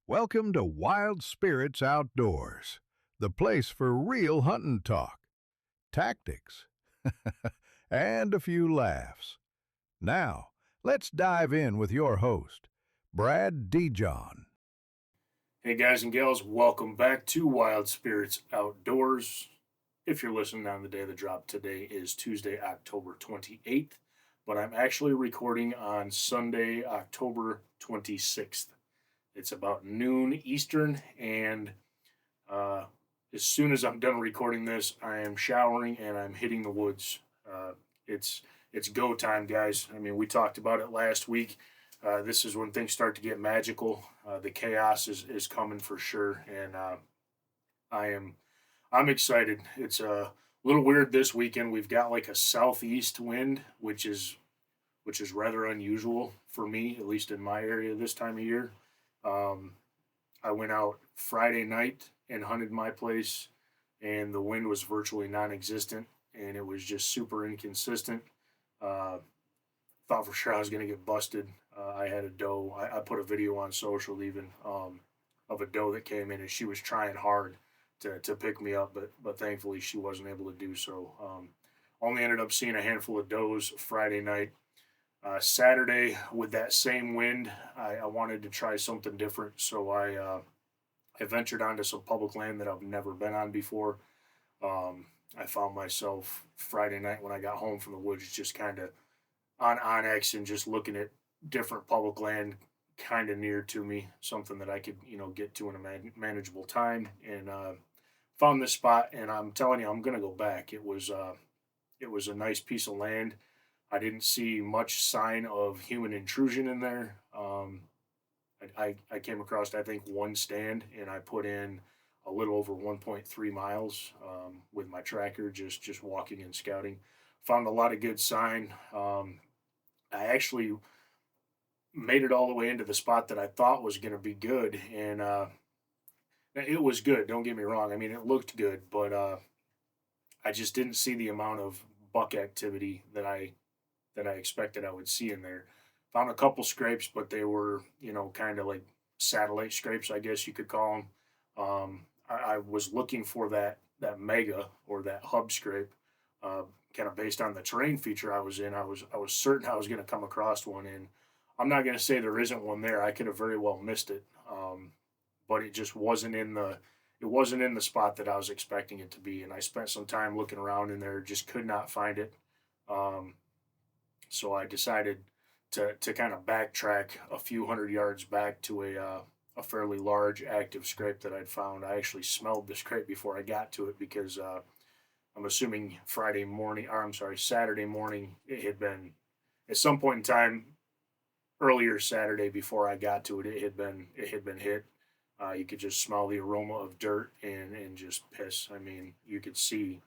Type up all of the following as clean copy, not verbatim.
Welcome to Wild Spirits Outdoors, the place for real hunting talk, tactics, and a few laughs. Now, let's dive in with your host, Brad Dijon. Hey guys and gals, welcome back to Wild Spirits Outdoors. If you're listening on the day of the drop, today is Tuesday, October 28th, but I'm actually recording on Sunday, October 26th. It's about noon Eastern, and uh, as soon as I'm done recording this, I am showering and I'm hitting the woods. It's it's go time, guys. I mean, we talked about it last week. This is when things start to get magical. The chaos is coming for sure, and I am I'm excited. It's a little weird this weekend. We've got like a southeast wind, which is rather unusual for me, at least in my area this time of year. Um, I went out Friday night and hunted my place, and the wind was virtually non-existent, and it was just super inconsistent. Uh, Thought for sure I was going to get busted. I had a doe. I put a video on social even of a doe that came in, and she was trying hard to pick me up, but thankfully she wasn't able to do so. Only ended up seeing a handful of does Friday night. Saturday, with that same wind, I wanted to try something different, so I ventured onto some public land that I've never been on before. I found myself Friday night when I got home from the woods, just kind of on Onyx and just looking at different public land kind of near to me, something that I could, get to in a manageable time. And found this spot, and I'm telling you, I'm gonna go back. It was a nice piece of land. I didn't see much sign of human intrusion in there. I came across, I think, one stand, and I put in a little over 1.3 miles with my tracker, just walking and scouting. Found a lot of good sign. I actually made it all the way into the spot that I thought was going to be good, and it was good. Don't get me wrong. I mean, it looked good, but I just didn't see the amount of buck activity that I expected I would see in there. Found a couple scrapes, but they were, kind of like satellite scrapes, I guess you could call them. I was looking for that mega or that hub scrape, uh, kind of based on the terrain feature I was in. I was certain I was going to come across one, and I'm not going to say there isn't one there. I could have very well missed it, but it just wasn't in the spot that I was expecting it to be. And I spent some time looking around in there, just could not find it. Um, so I decided to kind of backtrack a few hundred yards back to a fairly large active scrape that I'd found. I actually smelled the scrape before I got to it because I'm assuming Friday morning, or I'm sorry, Saturday morning, it had been at some point in time earlier Saturday before I got to it. It had been hit. You could just smell the aroma of dirt and just piss. I mean, you could see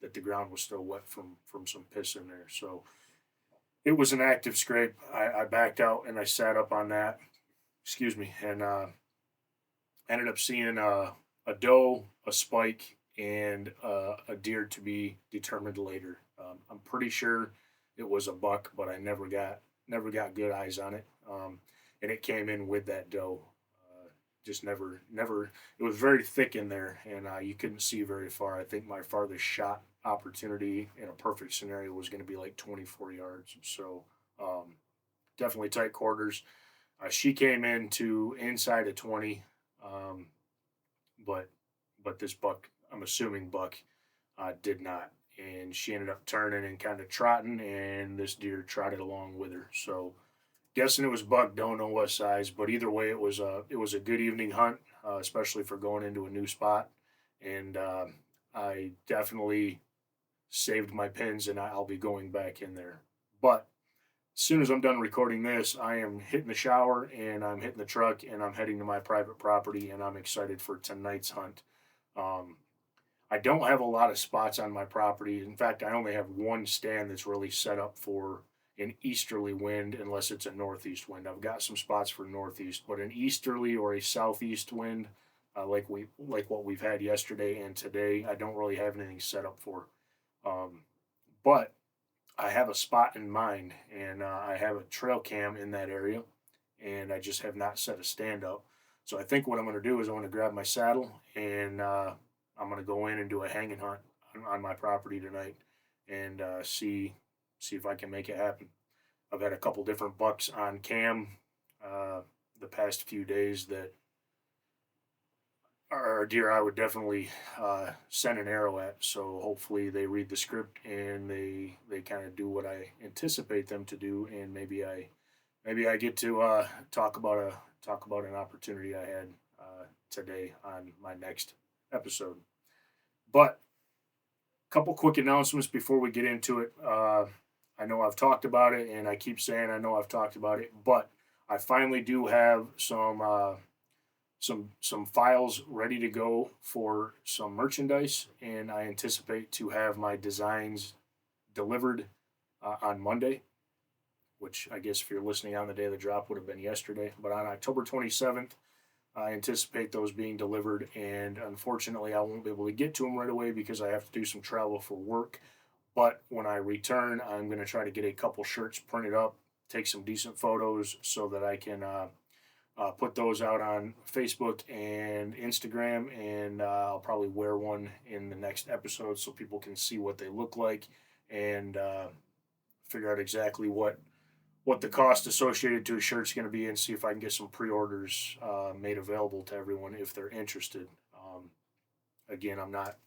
that the ground was still wet from some piss in there. So it was an active scrape. I backed out and I sat up on that. Excuse me, and ended up seeing a doe, a spike, and a deer to be determined later. I'm pretty sure it was a buck, but I never got good eyes on it. And it came in with that doe. Just never. It was very thick in there, and you couldn't see very far. I think my farthest shot opportunity in a perfect scenario was going to be like 24 yards. So definitely tight quarters. She came in to inside of 20, um, but this buck, I'm assuming buck, did not, and she ended up turning and kind of trotting, and this deer trotted along with her. So guessing it was buck, don't know what size, but either way, it was a good evening hunt, especially for going into a new spot, and I definitely saved my pins, and I'll be going back in there. But as soon as I'm done recording this, I am hitting the shower and I'm hitting the truck and I'm heading to my private property, and I'm excited for tonight's hunt. Um, I don't have a lot of spots on my property. In fact, I only have one stand that's really set up for an easterly wind, unless it's a northeast wind. I've got some spots for northeast, but an easterly or a southeast wind, like what we've had yesterday and today, I don't really have anything set up for. Um, but I have a spot in mind, and I have a trail cam in that area, and I just have not set a stand up. So I think what I'm going to do is I'm going to grab my saddle and I'm going to go in and do a hanging hunt on my property tonight and see if I can make it happen. I've had a couple different bucks on cam uh, the past few days that are deer I would definitely send an arrow at. So hopefully they read the script and they kind of do what I anticipate them to do, and maybe I get to talk about an opportunity I had today on my next episode. But a couple quick announcements before we get into it. I know I've talked about it, and I keep saying I know I've talked about it, but I finally do have some files ready to go for some merchandise, and I anticipate to have my designs delivered on Monday, which I guess if you're listening on the day of the drop would have been yesterday. But on October 27th, I anticipate those being delivered, and unfortunately, I won't be able to get to them right away because I have to do some travel for work. But when I return, I'm going to try to get a couple shirts printed up, take some decent photos so that I can put those out on Facebook and Instagram, and I'll probably wear one in the next episode so people can see what they look like and figure out exactly what the cost associated to a shirt's going to be, and see if I can get some pre-orders made available to everyone if they're interested. Again, I'm not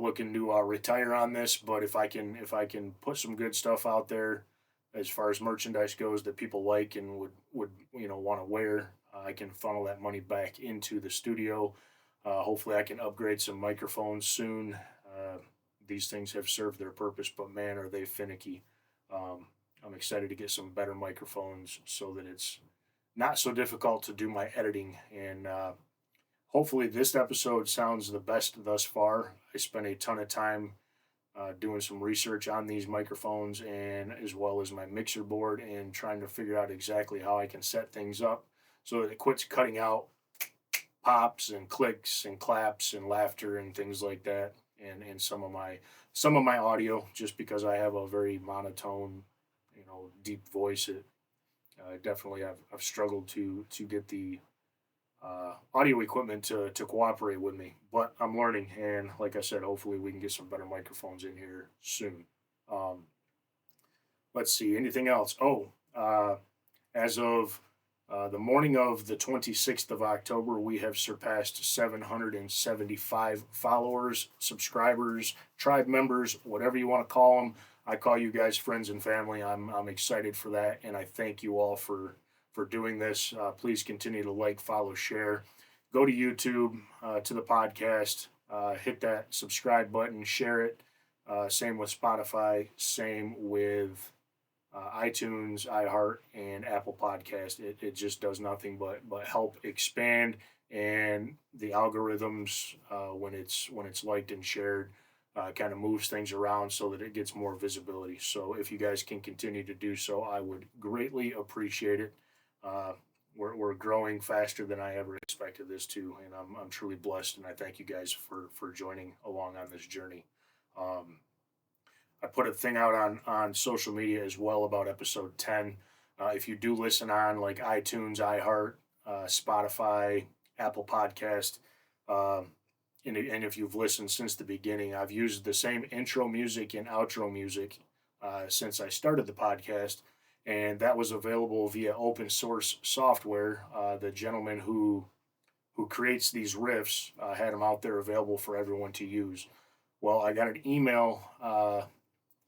looking to retire on this, but if I can put some good stuff out there as far as merchandise goes that people like and would want to wear, I can funnel that money back into the studio. Hopefully, I can upgrade some microphones soon. These things have served their purpose, but man, are they finicky. Um, I'm excited to get some better microphones so that it's not so difficult to do my editing. And hopefully, this episode sounds the best thus far. I spent a ton of time doing some research on these microphones and as well as my mixer board and trying to figure out exactly how I can set things up so that it quits cutting out pops and clicks and claps and laughter and things like that, and some of my audio, just because I have a very monotone, deep voice. It definitely I've struggled to get the audio equipment to cooperate with me, but I'm learning, and like I said, hopefully we can get some better microphones in here soon. um, let's see, anything else? As of the morning of the 26th of October, we have surpassed 775 followers, subscribers, tribe members, whatever you want to call them. I call you guys friends and family. I'm excited for that, and I thank you all for doing this. Please continue to like, follow, share. Go to YouTube, to the podcast, hit that subscribe button, share it. Same with Spotify, same with iTunes, iHeart, and Apple Podcast. It just does nothing but help expand, and the algorithms when it's liked and shared kind of moves things around so that it gets more visibility. So if you guys can continue to do so, I would greatly appreciate it. Uh, we're growing faster than I ever expected this to, and I'm truly blessed, and I thank you guys for joining along on this journey. Um, I put a thing out on social media as well about episode 10. If you do listen on like iTunes, iHeart, Spotify, Apple Podcast, uh, and if you've listened since the beginning, I've used the same intro music and outro music since I started the podcast, and that was available via open source software. The gentleman who creates these riffs had them out there available for everyone to use. Well, I got an email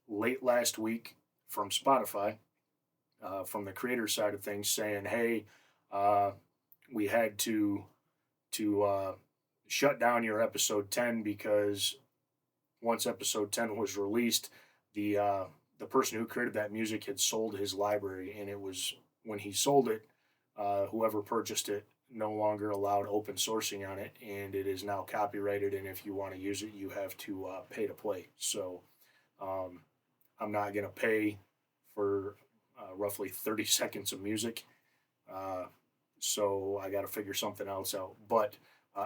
late last week from Spotify, from the creator side of things, saying, "Hey, uh, we had to shut down your episode 10 because once episode 10 was released, the person who created that music had sold his library, and it was when he sold it, whoever purchased it no longer allowed open sourcing on it, and it is now copyrighted. And if you want to use it, you have to pay to play. So." Um, I'm not going to pay for roughly 30 seconds of music. Uh, so I got to figure something else out. But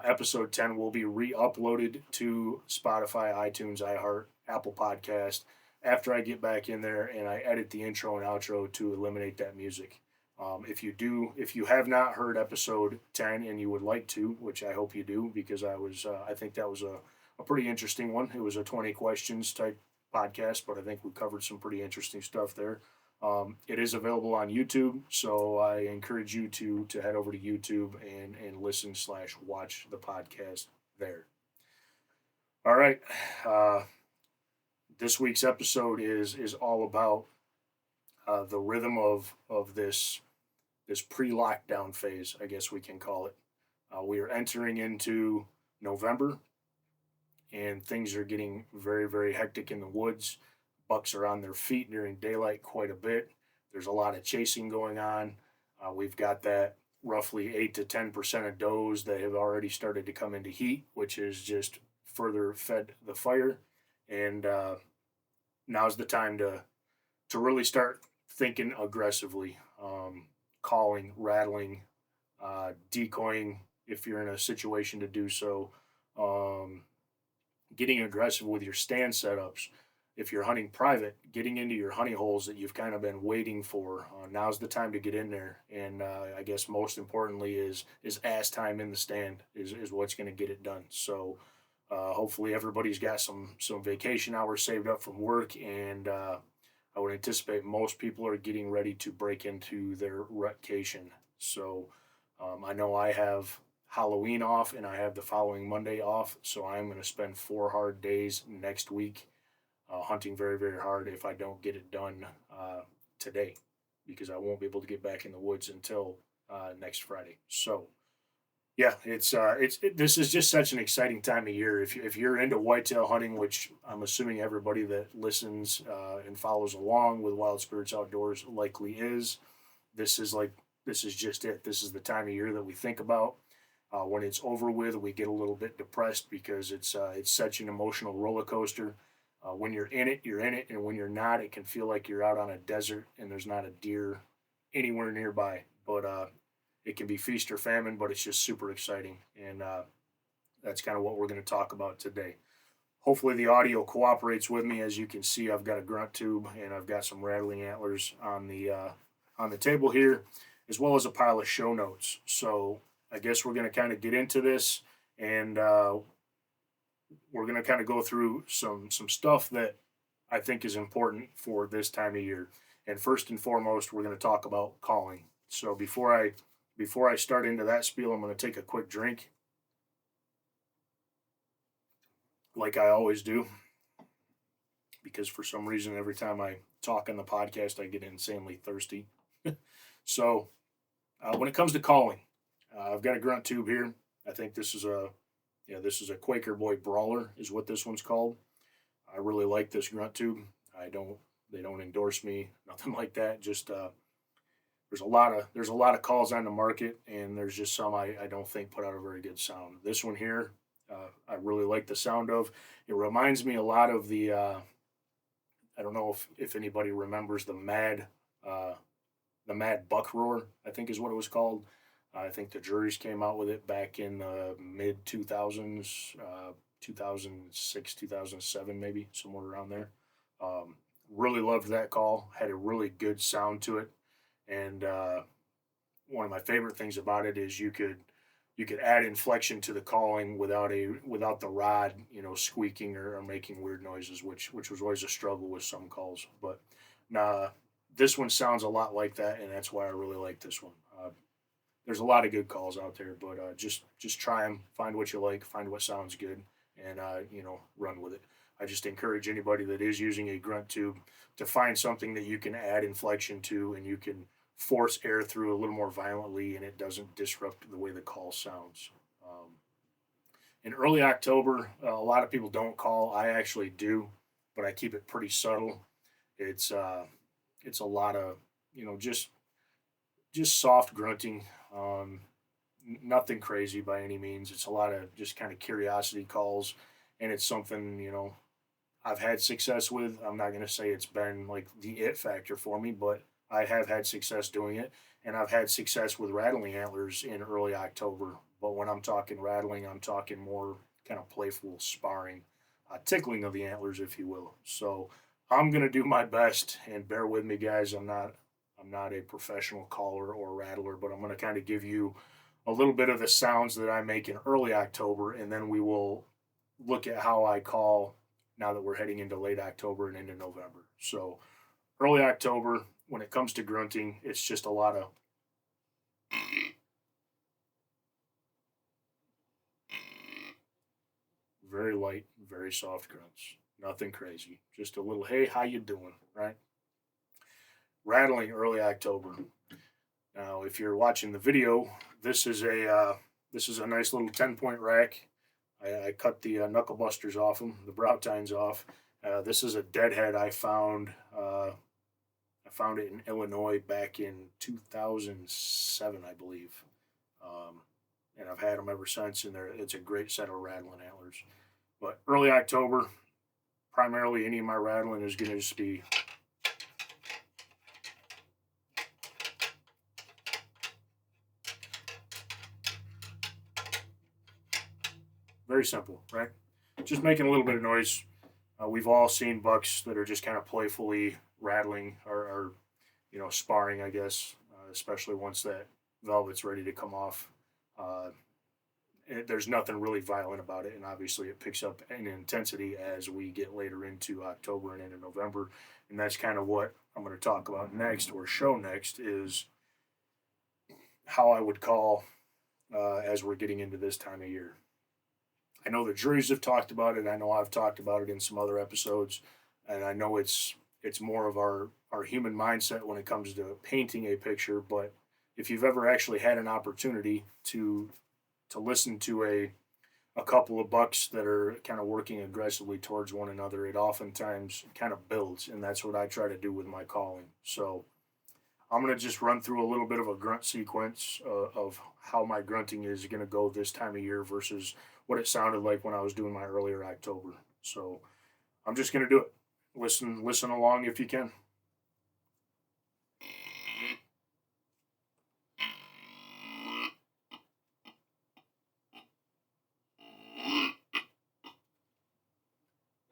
episode 10 will be re uploaded to Spotify, iTunes, iHeart, Apple Podcast after I get back in there and I edit the intro and outro to eliminate that music. If you have not heard episode 10 and you would like to, which I hope you do, because I think that was a pretty interesting one. It was a 20 questions type podcast, but I think we covered some pretty interesting stuff there. It is available on YouTube, so I encourage you to head over to YouTube and listen/watch the podcast there. All right, uh, this week's episode is all about the rhythm of this pre-lockdown phase, I guess we can call it. We are entering into November, and things are getting very, very hectic in the woods. Bucks are on their feet during daylight quite a bit. There's a lot of chasing going on. We've got that roughly 8 to 10% of does that have already started to come into heat, which has just further fed the fire. And now's the time to really start thinking aggressively, calling, rattling, decoying if you're in a situation to do so, um, getting aggressive with your stand setups. If you're hunting private, getting into your honey holes that you've kind of been waiting for. Now's the time to get in there, and I guess most importantly is ass time in the stand is what's going to get it done. So hopefully everybody's got some vacation hours saved up from work, and I would anticipate most people are getting ready to break into their rutcation. So I know I have Halloween off and I have the following Monday off. So I'm going to spend 4 hard days next week hunting very, very hard if I don't get it done today, because I won't be able to get back in the woods until next Friday. So yeah, this is just such an exciting time of year. If you're into whitetail hunting, which I'm assuming everybody that listens and follows along with Wild Spirits Outdoors likely is, this is like this is just it. This is the time of year that we think about. When it's over with, we get a little bit depressed because it's such an emotional roller coaster. When you're in it, you're in it, and when you're not, it can feel like you're out on a desert and there's not a deer anywhere nearby. But it can be feast or famine, but it's just super exciting, and that's kind of what we're going to talk about today. Hopefully, the audio cooperates with me. As you can see, I've got a grunt tube and I've got some rattling antlers on the table here, as well as a pile of show notes. So I guess we're going to kind of get into this, and we're going to kind of go through some stuff that I think is important for this time of year. And first and foremost, we're going to talk about calling. So before I start into that spiel, I'm going to take a quick drink, like I always do, because for some reason, every time I talk on the podcast, I get insanely thirsty. So, when it comes to calling, I've got a grunt tube here. I think this is a Quaker Boy Brawler, is what this one's called. I really like this grunt tube. They don't endorse me, nothing like that. Just there's a lot of calls on the market, and there's just some I don't think put out a very good sound. This one here, I really like the sound of. It reminds me a lot of the I don't know if anybody remembers uh, the Mad Buck Roar, I think is what it was called. I think the juries came out with it back in the mid 2000s, 2006, 2007, maybe somewhere around there. Um, really loved that call. Had a really good sound to it, and one of my favorite things about it is you could add inflection to the calling without the rod, squeaking or making weird noises, which was always a struggle with some calls. But nah, this one sounds a lot like that, and that's why I really like this one. There's a lot of good calls out there, but just try them, find what you like, find what sounds good, and run with it. I just encourage anybody that is using a grunt tube to find something that you can add inflection to, and you can force air through a little more violently, and it doesn't disrupt the way the call sounds. In early October, a lot of people don't call. I actually do, but I keep it pretty subtle. It's it's a lot of just soft grunting. Um, Nothing crazy by any means. It's a lot of just kind of curiosity calls, and it's something I've had success with. I'm not going to say it's been like the it factor for me, but I have had success doing it, and I've had success with rattling antlers in early October. But when I'm talking rattling, I'm talking more kind of playful sparring, tickling of the antlers, if you will. So I'm going to do my best, and bear with me, guys. I'm not a professional caller or rattler, but I'm going to kind of give you a little bit of the sounds that I make in early October, and then we will look at how I call now that we're heading into late October and into November. So, early October, when it comes to grunting, it's just a lot of very light, very soft grunts. Nothing crazy. Just a little, hey, how you doing, right? Rattling early October. Now, if you're watching the video, this is a nice little 10-point rack. I cut the knuckle busters off them, the brow tines off. This is a deadhead I found it in Illinois back in 2007, I believe, and I've had them ever since. And it's a great set of rattling antlers. But early October, primarily any of my rattling is going to just be very simple, right? Just making a little bit of noise. We've all seen bucks that are just kind of playfully rattling or sparring, I guess, especially once that velvet's ready to come off. Uh, there's nothing really violent about it, and obviously it picks up in intensity as we get later into October and into November, and that's kind of what I'm going to talk about next or show next is how I would call as we're getting into this time of year. I know the juries have talked about it. I know I've talked about it in some other episodes, and I know it's more of our human mindset when it comes to painting a picture. But if you've ever actually had an opportunity to listen to a couple of bucks that are kind of working aggressively towards one another, it oftentimes kind of builds, and that's what I try to do with my calling. So I'm going to just run through a little bit of a grunt sequence of how my grunting is going to go this time of year versus what it sounded like when I was doing my earlier October. So I'm just going to do it. Listen along if you can.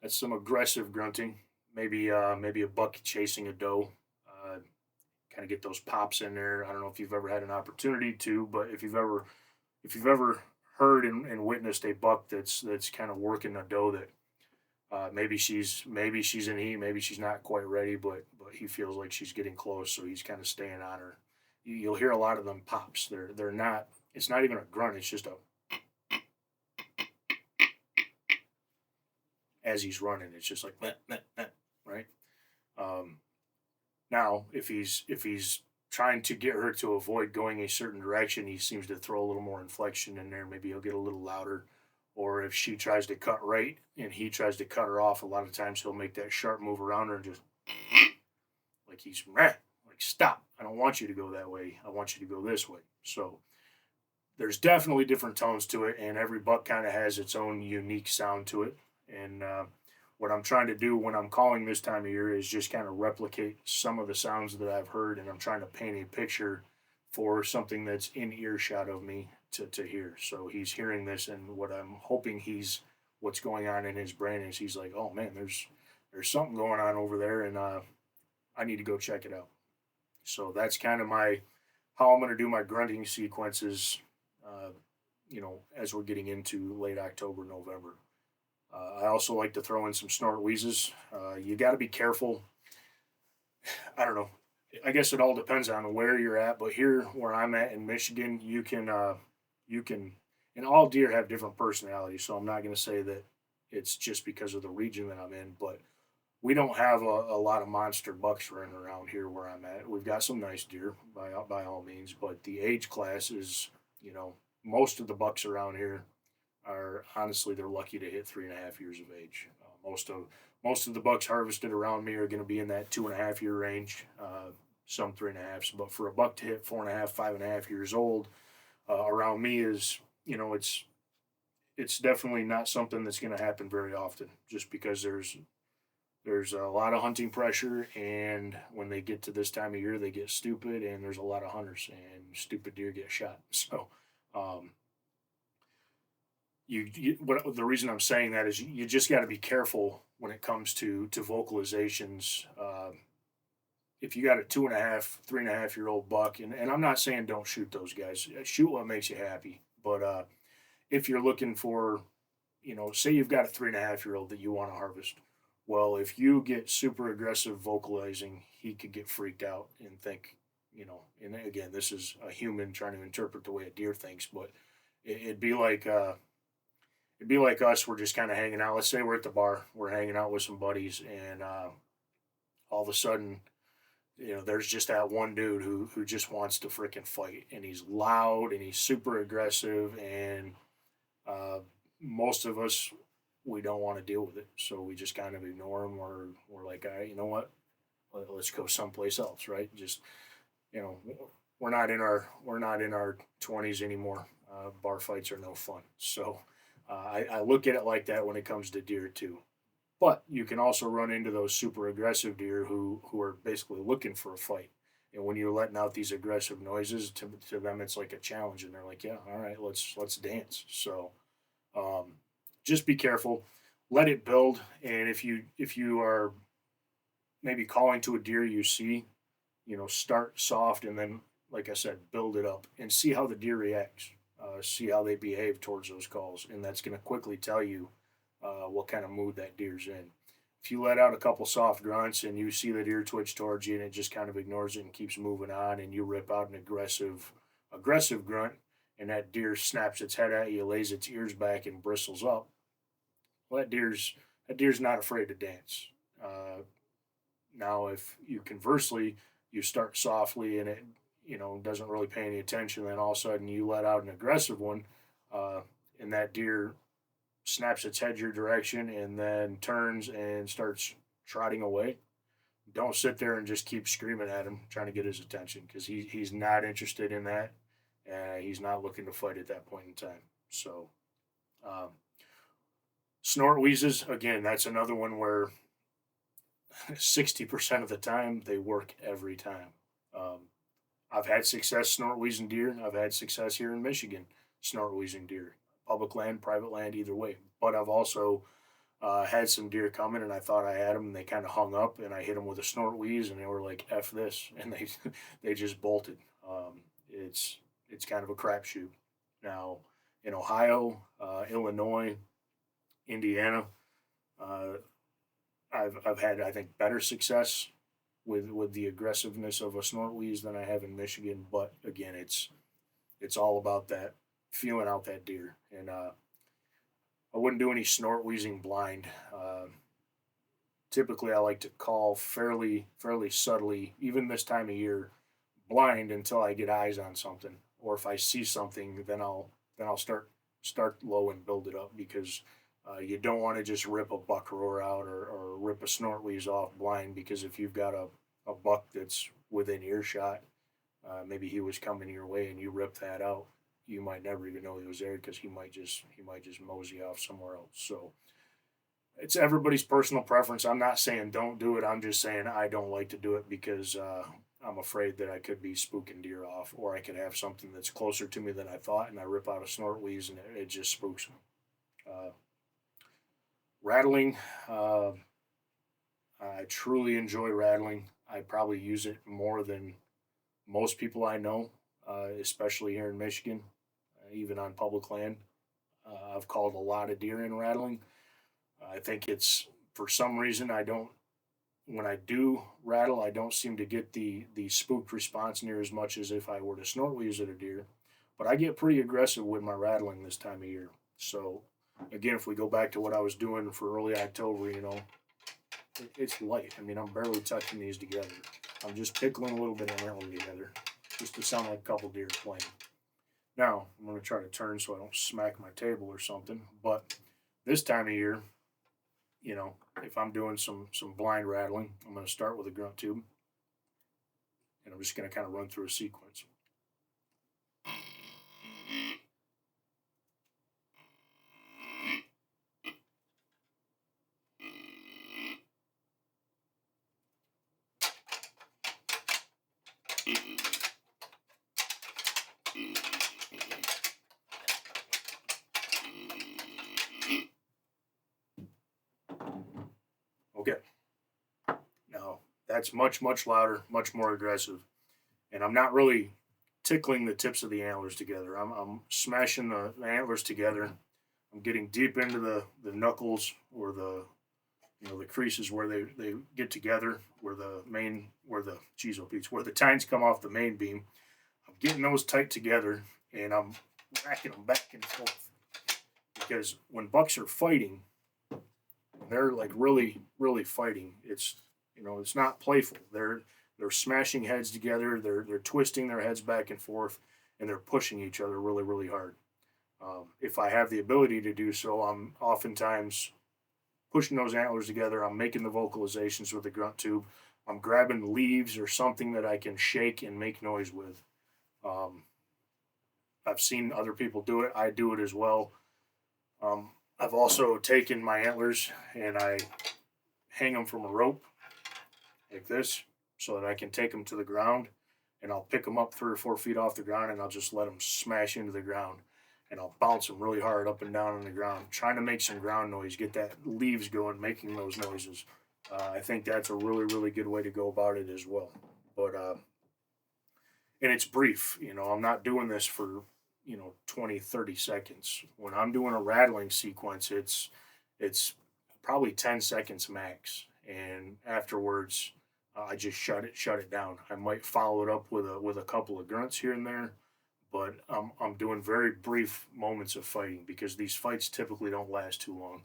That's some aggressive grunting. Maybe a buck chasing a doe. Kind of get those pops in there. I don't know if you've ever had an opportunity to, but if you've ever heard and witnessed a buck that's kind of working a doe that maybe she's in heat, maybe she's not quite ready, but he feels like she's getting close, so he's kind of staying on her. You'll hear a lot of them pops. They're not. It's not even a grunt. It's just a as he's running. It's just like right. Um, Now, if he's trying to get her to avoid going a certain direction, he seems to throw a little more inflection in there. Maybe he'll get a little louder. Or if she tries to cut right and he tries to cut her off, a lot of times he'll make that sharp move around her and just like he's like stop. I don't want you to go that way. I want you to go this way. So there's definitely different tones to it, and every buck kind of has its own unique sound to it. And what I'm trying to do when I'm calling this time of year is just kind of replicate some of the sounds that I've heard, and I'm trying to paint a picture for something that's in earshot of me to hear. So he's hearing this, and what I'm hoping what's going on in his brain is he's like, oh man, there's something going on over there, and I need to go check it out. So that's kind of how I'm going to do my grunting sequences, uh, as we're getting into late October, November. I also like to throw in some snort-wheezes. You got to be careful. I don't know. I guess it all depends on where you're at, but here where I'm at in Michigan, you can, and all deer have different personalities. So I'm not going to say that it's just because of the region that I'm in, but we don't have a lot of monster bucks running around here where I'm at. We've got some nice deer by all means, but the age class is, most of the bucks around here are honestly they're lucky to hit 3.5 years of age. Most of the bucks harvested around me are going to be in that 2.5 year range, some 3.5s. But for a buck to hit 4.5, 5.5 years old around me is it's definitely not something that's going to happen very often. Just because there's a lot of hunting pressure, and when they get to this time of year, they get stupid, and there's a lot of hunters, and stupid deer get shot. So. The reason I'm saying that is you just got to be careful when it comes to vocalizations. if you got a 2.5, 3.5 year old buck, and I'm not saying don't shoot those guys. Shoot what makes you happy. But if you're looking for, say you've got a 3.5 year old that you want to harvest. Well, if you get super aggressive vocalizing, he could get freaked out and think, and again, this is a human trying to interpret the way a deer thinks, but it'd be like us. We're just kind of hanging out. Let's say we're at the bar, we're hanging out with some buddies, and all of a sudden, there's just that one dude who just wants to freaking fight, and he's loud and he's super aggressive, and uh, most of us we don't want to deal with it, so we just kind of ignore him, or we're like, all right, you know what? Let's go someplace else, right? Just you know, we're not in our 20s anymore. Bar fights are no fun, so I look at it like that when it comes to deer too. But you can also run into those super aggressive deer who are basically looking for a fight. And when you're letting out these aggressive noises, to them it's like a challenge, and they're like, yeah, all right, let's dance. So um, just be careful, let it build, and if you are maybe calling to a deer you see, start soft, and then, like I said, build it up and see how the deer reacts. See how they behave towards those calls, and that's going to quickly tell you what kind of mood that deer's in. If you let out a couple soft grunts and you see the deer twitch towards you and it just kind of ignores it and keeps moving on, and you rip out an aggressive grunt, and that deer snaps its head at you, lays its ears back, and bristles up, well, that deer's not afraid to dance. Uh, Now, if you conversely you start softly and it doesn't really pay any attention, then all of a sudden you let out an aggressive one, uh, and that deer snaps its head your direction and then turns and starts trotting away. Don't sit there and just keep screaming at him trying to get his attention, because he's not interested in that. He's not looking to fight at that point in time. So um, snort wheezes, again, that's another one where 60% of the time they work every time. Um, I've had success snort wheezing deer. I've had success here in Michigan snort wheezing deer, public land, private land, either way. But I've also had some deer coming, and I thought I had them, and they kind of hung up, and I hit them with a snort wheeze, and they were like, "F this," and they just bolted. It's kind of a crapshoot. Now, in Ohio, Illinois, Indiana, uh, I've had, I think, better success with the aggressiveness of a snort wheeze than I have in Michigan. But again, it's all about that feeling out that deer, and I wouldn't do any snort wheezing blind. Typically, I like to call fairly subtly, even this time of year, blind until I get eyes on something, or if I see something, then I'll start low and build it up, because you don't want to just rip a buck roar out, or rip a snort wheeze off blind, because if you've got a buck that's within earshot, maybe he was coming your way and you rip that out, you might never even know he was there, because he might just mosey off somewhere else. So it's everybody's personal preference. I'm not saying don't do it. I'm just saying I don't like to do it, because I'm afraid that I could be spooking deer off, or I could have something that's closer to me than I thought, and I rip out a snort wheeze and it just spooks them. Uh, Rattling, uh, I truly enjoy rattling. I probably use it more than most people I know, especially here in Michigan, even on public land. I've called a lot of deer in rattling. I think it's, for some reason, I don't, when I do rattle, I don't seem to get the spooked response near as much as if I were to snort wheeze at a deer. But I get pretty aggressive with my rattling this time of year. So again, if we go back to what I was doing for early October, it's light. I mean, I'm barely touching these together. I'm just pickling a little bit of antler together, just to sound like a couple deer playing. Now, I'm going to try to turn so I don't smack my table or something. But this time of year, if I'm doing some blind rattling, I'm going to start with a grunt tube, and I'm just going to kind of run through a sequence. Okay. Now, That's much, much louder, much more aggressive. And I'm not really tickling the tips of the antlers together. I'm smashing the antlers together. I'm getting deep into the knuckles or the creases where they get together, where the tines come off the main beam. I'm getting those tight together, and I'm racking them back and forth. Because when bucks are fighting, they're like really, really fighting. It's not playful. They're smashing heads together. They're twisting their heads back and forth, and they're pushing each other really, really hard. If I have the ability to do so, I'm oftentimes pushing those antlers together. I'm making the vocalizations with the grunt tube. I'm grabbing leaves or something that I can shake and make noise with. Um, I've seen other people do it. I do it as well. I've also taken my antlers and I hang them from a rope like this so that I can take them to the ground, and I'll pick them up 3 or 4 feet off the ground, and I'll just let them smash into the ground, and I'll bounce them really hard up and down on the ground, trying to make some ground noise, get that leaves going, making those noises. I think that's a really, really good way to go about it as well. But and it's brief. I'm not doing this for 20, 30 seconds. When I'm doing a rattling sequence, it's probably 10 seconds max, and afterwards I just shut it down. I might follow it up with a couple of grunts here and there, but I'm doing very brief moments of fighting because these fights typically don't last too long.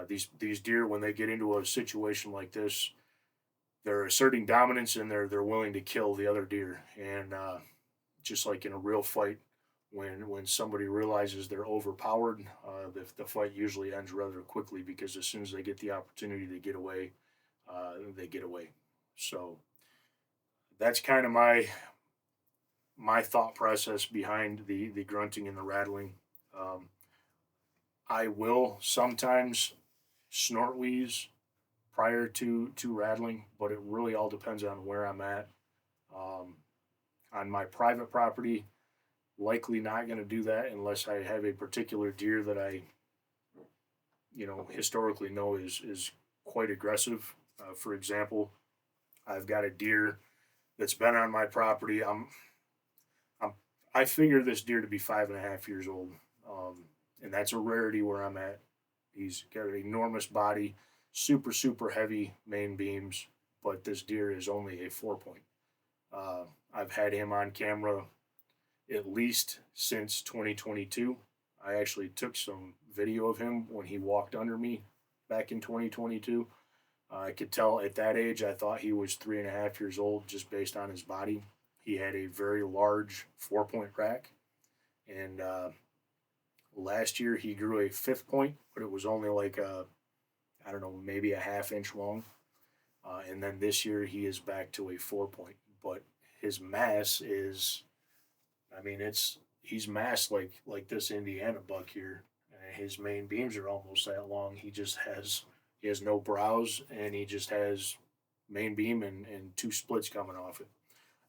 These deer, when they get into a situation like this, they're asserting dominance, and they're willing to kill the other deer. And just like in a real fight, when somebody realizes they're overpowered, the fight usually ends rather quickly because as soon as they get the opportunity to get away, they get away. So that's kind of my thought process behind the grunting and the rattling. Um, I will sometimes snort wheeze prior to rattling, but it really all depends on where I'm at. Um, on my private property, likely not going to do that unless I have a particular deer that I historically know is quite aggressive. For example, I've got a deer that's been on my property. I'm I figure this deer to be 5.5 years old, and that's a rarity where I'm at. He's got an enormous body, super super heavy main beams, but this deer is only a 4 point. I've had him on camera at least since 2022. I actually took some video of him when he walked under me back in 2022. I could tell at that age, I thought he was 3.5 years old just based on his body. He had a very large 4 point rack. And last year he grew a 5th point, but it was only like I don't know, maybe a ½ inch long. And then this year he is back to a 4 point. But his mass is, I mean, he's massed like this Indiana buck here. His main beams are almost that long. He has no brows, and he just has main beam and 2 splits coming off it.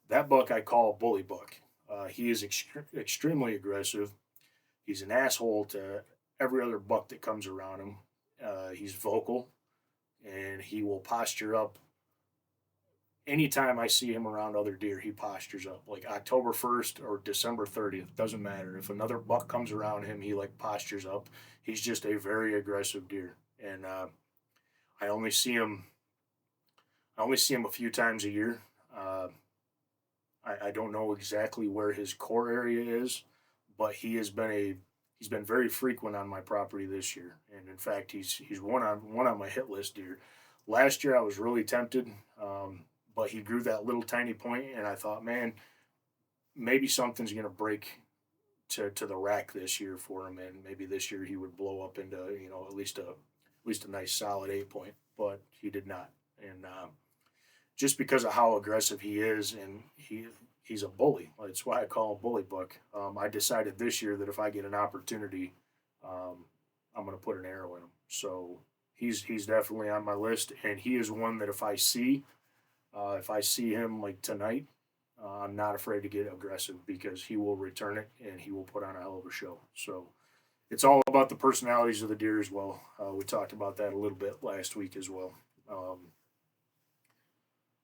That buck I call bully buck. He is extremely aggressive. He's an asshole to every other buck that comes around him. He's vocal, and he will posture up. Anytime I see him around other deer, he postures up. Like October 1st or December 30th, doesn't matter. If another buck comes around him, he like postures up. He's just a very aggressive deer, and I only see him. I only see him a few times a year. Uh, I don't know exactly where his core area is, but he's been very frequent on my property this year, and in fact, he's one on my hit list deer. Last year, I was really tempted, but he grew that little tiny point, and I thought, man, maybe something's gonna break to the rack this year for him, and maybe this year he would blow up into at least a nice solid 8 point, but he did not, and just because of how aggressive he is, and he's a bully. That's why I call him Bully Buck. I decided this year that if I get an opportunity, I'm going to put an arrow in him. So he's definitely on my list, and he is one that if I see him like tonight, I'm not afraid to get aggressive because he will return it and he will put on a hell of a show. So it's all about the personalities of the deer as well. We talked about that a little bit last week as well.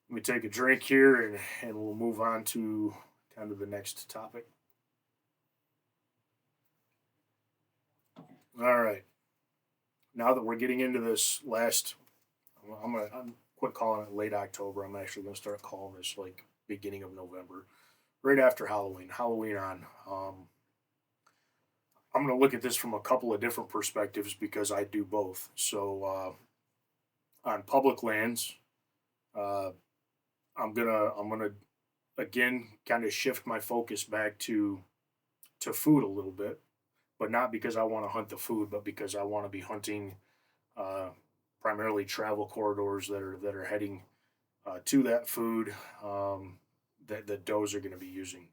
Let me take a drink here and we'll move on to kind of the next topic. All right. Now that we're getting into this last, I'm quit calling it late October. I'm actually gonna start calling this like beginning of November, right after Halloween. Halloween on. I'm gonna look at this from a couple of different perspectives because I do both. So on public lands, uh, I'm gonna again kind of shift my focus back to food a little bit, but not because I want to hunt the food, but because I want to be hunting uh, primarily travel corridors that are heading to that food that the does are going to be using.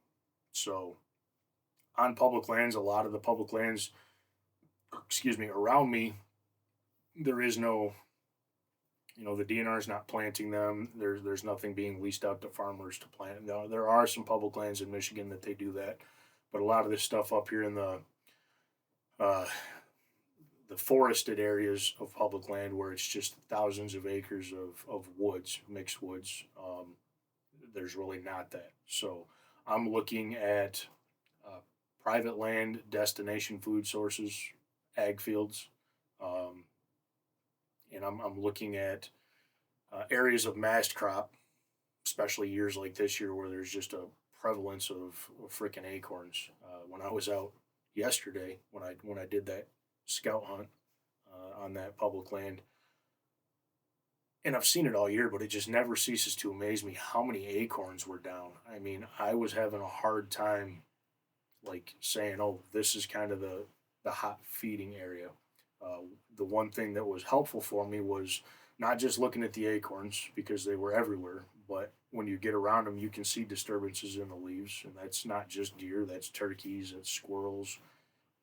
So on public lands, a lot of the public lands, excuse me, around me, there is no, the DNR is not planting them. There's nothing being leased out to farmers to plant. Now, there are some public lands in Michigan that they do that, but a lot of this stuff up here in uh, the forested areas of public land where it's just thousands of acres of woods, mixed woods, there's really not that. So I'm looking at uh, private land, destination food sources, ag fields, um, and I'm looking at areas of mast crop, especially years like this year where there's just a prevalence of freaking acorns. When I was out yesterday, when I did that scout hunt on that public land, and I've seen it all year, but it just never ceases to amaze me how many acorns were down. I mean, I was having a hard time like saying, "Oh, this is kind of the hot feeding area." Uh, the one thing that was helpful for me was not just looking at the acorns because they were everywhere, but when you get around them, you can see disturbances in the leaves, and that's not just deer, that's turkeys, that's squirrels,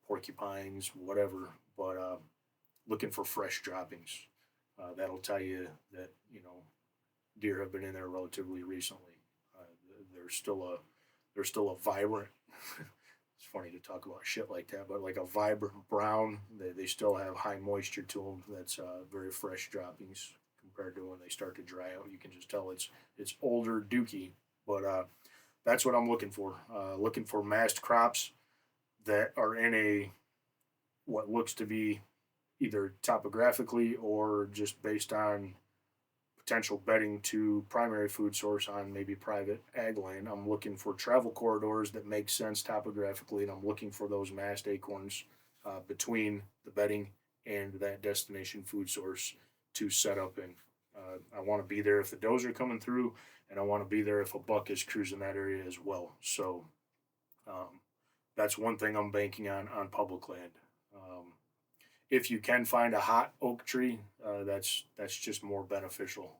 porcupines, whatever. But looking for fresh droppings, that'll tell you that deer have been in there relatively recently. Uh, they're still a they're still a vibrant. It's funny to talk about shit like that, but like a vibrant brown, they still have high moisture to them. That's very fresh droppings compared to when they start to dry out. You can just tell it's older dookie, but that's what I'm looking for. Looking for mast crops that are in a what looks to be either topographically or just based on potential bedding to primary food source on maybe private ag land. I'm looking for travel corridors that make sense topographically, and I'm looking for those mast acorns between the bedding and that destination food source to set up in. I want to be there if the does are coming through, and I want to be there if a buck is cruising that area as well. So um, that's one thing I'm banking on public land. If you can find a hot oak tree, that's just more beneficial.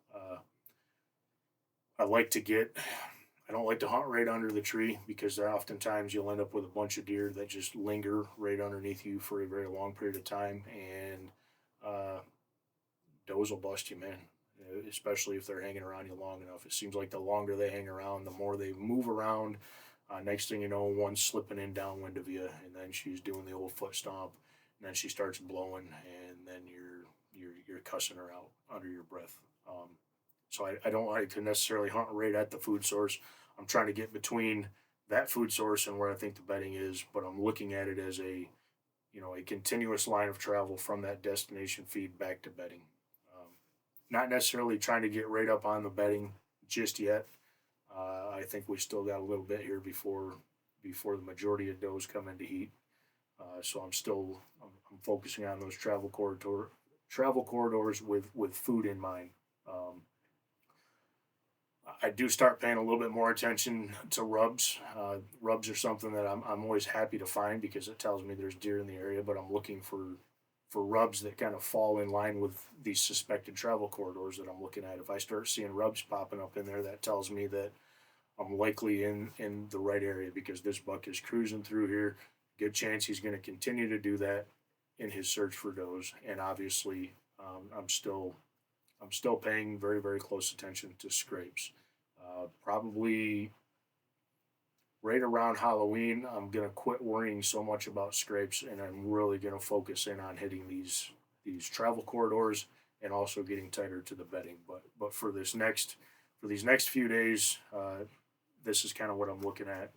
I like to get. I don't like to hunt right under the tree because there oftentimes you'll end up with a bunch of deer that just linger right underneath you for a very long period of time, and uh, does will bust you, man. Especially if they're hanging around you long enough. It seems like the longer they hang around, the more they move around. Next thing you know, one's slipping in downwind of you, and then she's doing the old foot stomp, and then she starts blowing, and then you're cussing her out under your breath. So I don't like to necessarily hunt right at the food source. I'm trying to get between that food source and where I think the bedding is, but I'm looking at it as a continuous line of travel from that destination feed back to bedding. Um, Not necessarily trying to get right up on the bedding just yet. I think we still got a little bit here before the majority of does come into heat. So I'm focusing on those travel corridors with food in mind. Um, I do start paying a little bit more attention to rubs. Rubs are something that I'm always happy to find because it tells me there's deer in the area. But I'm looking for rubs that kind of fall in line with these suspected travel corridors that I'm looking at. If I start seeing rubs popping up in there, that tells me that I'm likely in the right area because this buck is cruising through here. Good chance he's going to continue to do that in his search for does. And obviously, I'm still paying very very close attention to scrapes. Probably right around Halloween, I'm gonna quit worrying so much about scrapes, and I'm really gonna focus in on hitting these travel corridors and also getting tighter to the bedding. But for for these next few days, this is kind of what I'm looking at.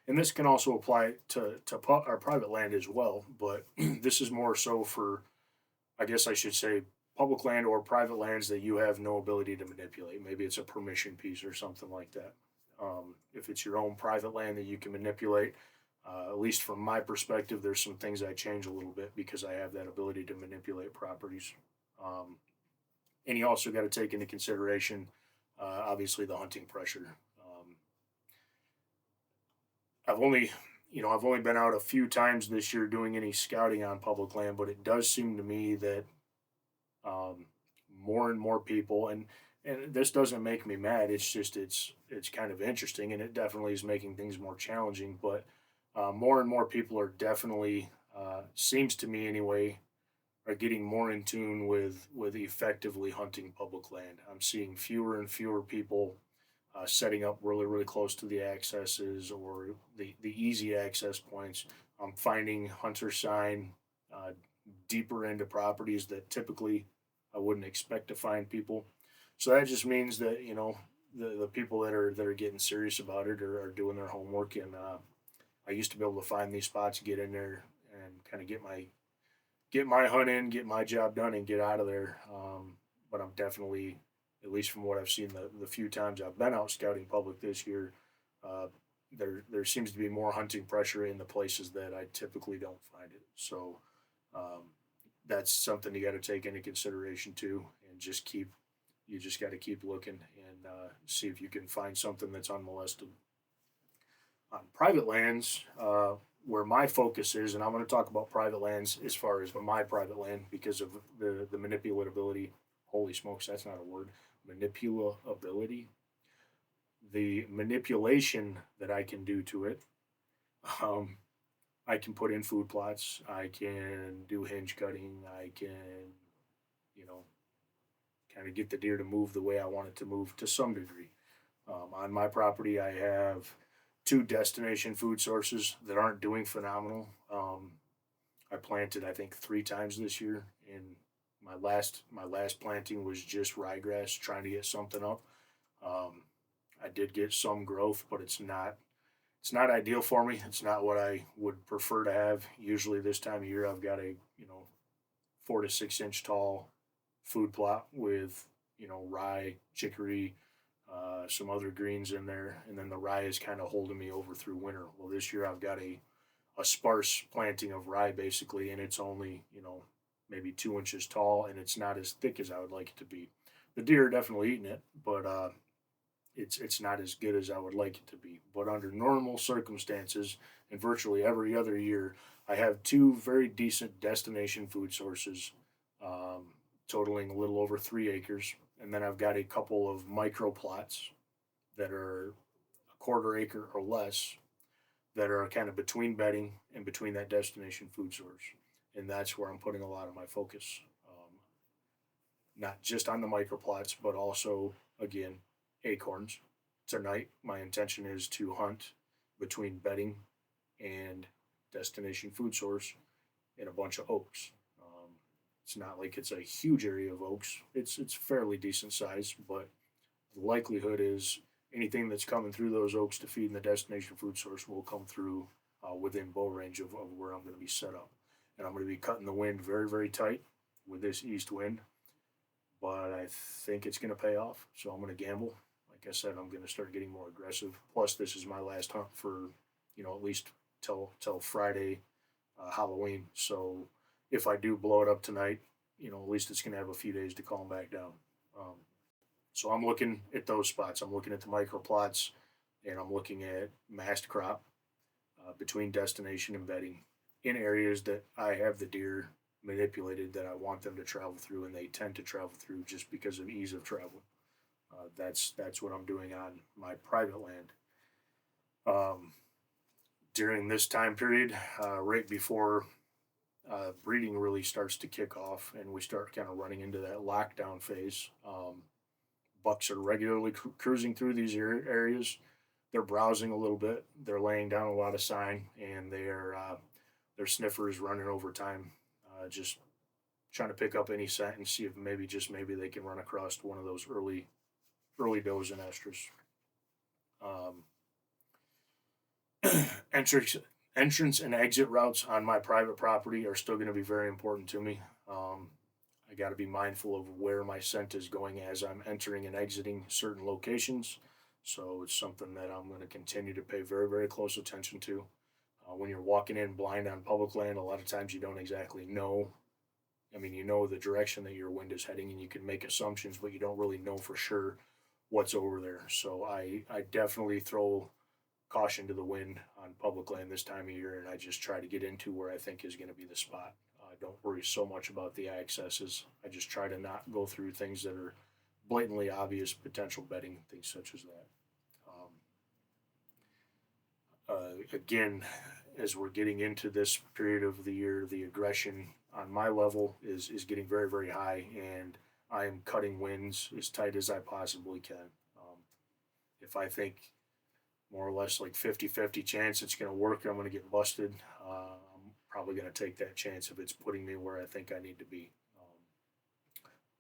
And this can also apply to our private land as well, but this is more so for, I guess I should say, public land or private lands that you have no ability to manipulate. Maybe it's a permission piece or something like that. If it's your own private land that you can manipulate, at least from my perspective, there's some things I change a little bit because I have that ability to manipulate properties. Um, and you also got to take into consideration, obviously, the hunting pressure. I've only, I've only been out a few times this year doing any scouting on public land, but it does seem to me that um, more and more people, and this doesn't make me mad. It's just it's kind of interesting, and it definitely is making things more challenging. But more and more people are definitely, seems to me anyway, are getting more in tune with effectively hunting public land. I'm seeing fewer and fewer people setting up really close to the accesses or the easy access points. I'm finding hunter sign uh, deeper into properties that typically I wouldn't expect to find people. So that just means that the people that are getting serious about it are doing their homework. And I used to be able to find these spots, get in there, and kind of get my hunt in, get my job done, and get out of there. But I'm definitely, at least from what I've seen, the few times I've been out scouting public this year, uh, there seems to be more hunting pressure in the places that I typically don't find it. So um, that's something you got to take into consideration too, and you just got to keep looking and see if you can find something that's unmolested. On private lands, where my focus is, and I'm going to talk about private lands as far as my private land because of the manipulatability. Holy smokes, that's not a word. Manipulability. The manipulation that I can do to it. Um, I can put in food plots. I can do hinge cutting. I can, you know, kind of get the deer to move the way I want it to move to some degree. On my property, I have two destination food sources that aren't doing phenomenal. I planted, I think, three times this year, and my last planting was just ryegrass, trying to get something up. Um, I did get some growth, but it's not ideal for me. It's not what I would prefer to have. Usually this time of year, I've got a 4 to 6 inch tall food plot with rye, chicory, some other greens in there, and then the rye is kind of holding me over through winter. Well, this year I've got a sparse planting of rye basically, and it's only maybe 2 inches tall, and it's not as thick as I would like it to be. The deer are definitely eating it, but it's not as good as I would like it to be. But under normal circumstances, and virtually every other year, I have two very decent destination food sources, um, totaling a little over 3 acres, and then I've got a couple of micro plots that are a quarter acre or less that are kind of between bedding and between that destination food source, and that's where I'm putting a lot of my focus. Not just on the microplots, but also, again, acorns. Tonight, my intention is to hunt between bedding and destination food source in a bunch of oaks. It's not like it's a huge area of oaks. It's fairly decent size, but the likelihood is anything that's coming through those oaks to feed in the destination food source will come through within bow range of where I'm going to be set up. And I'm going to be cutting the wind very tight with this east wind, but I think it's going to pay off. So I'm going to gamble. Like I said, I'm going to start getting more aggressive. Plus, this is my last hunt for, at least till Friday, Halloween. So if I do blow it up tonight, at least it's going to have a few days to calm back down. Um, so I'm looking at those spots. I'm looking at the micro plots, and I'm looking at mast crop between destination and bedding in areas that I have the deer manipulated that I want them to travel through, and they tend to travel through just because of ease of travel. That's what I'm doing on my private land. Um, During this time period, right before breeding really starts to kick off, and we start kind of running into that lockdown phase. Bucks are regularly cruising through these areas. They're browsing a little bit. They're laying down a lot of sign, and their sniffer is running over time, just trying to pick up any scent and see if maybe just maybe they can run across one of those early does and estrus. Um, entrance, entrance and exit routes on my private property are still going to be very important to me. I got to be mindful of where my scent is going as I'm entering and exiting certain locations. So it's something that I'm going to continue to pay very, very close attention to. When you're walking in blind on public land, a lot of times you don't exactly know. I mean, you know the direction that your wind is heading, and you can make assumptions, but you don't really know for sure what's over there. So I definitely throw caution to the wind on public land this time of year, and I just try to get into where I think is going to be the spot. I don't worry so much about the accesses. I just try to not go through things that are blatantly obvious potential bedding, things such as that. Again, as we're getting into this period of the year, the aggression on my level is getting very, very high, and I am cutting winds as tight as I possibly can. If I think more or less like 50-50 chance it's going to work, I'm going to get busted. I'm probably going to take that chance if it's putting me where I think I need to be.